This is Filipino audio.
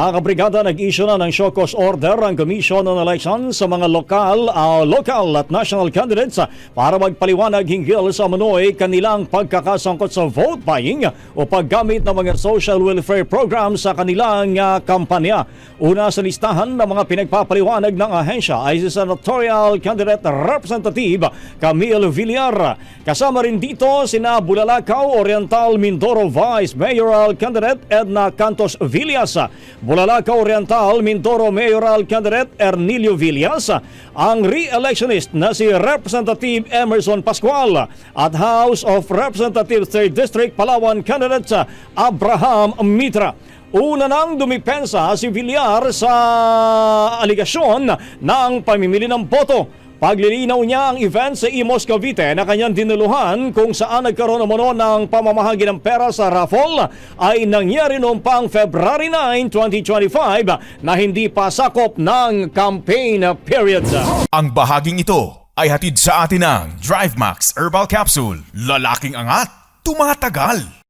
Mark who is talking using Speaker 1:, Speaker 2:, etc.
Speaker 1: Mga kabrigada, nag-issue na ng show cause order ang Commission on Elections sa mga local at national candidates para magpaliwanag hinggil sa umano'y kanilang pagkakasangkot sa vote buying o paggamit ng mga social welfare program sa kanilang kampanya. Una sa listahan ng mga pinagpapaliwanag ng ahensya ay si Senatorial Candidate Representative Camille Villar. Kasama rin dito sina Bulalakaw Oriental Mindoro Vice Mayoral Candidate Edna Cantos Villas, Bulalakaw Oriental Mindoro Mayoral Candidate Ernilio Villas, ang re-electionist na si Representative Emerson Pascual at House of Representatives 3rd District Palawan Candidate Abraham Mitra. Una nang dumipensa si Villar sa aligasyon ng pamimili ng boto. Paglilinaw niya ang event sa Imos, Cavite na kanyang dinuluhan kung saan nagkaroon umano ng pamamahagi ng pera sa raffle ay nangyari noong pang February 9, 2025 na hindi pa sakop ng campaign period.
Speaker 2: Ang bahaging ito ay hatid sa atin ng DriveMax Herbal Capsule. Lalaking angat, tumatagal.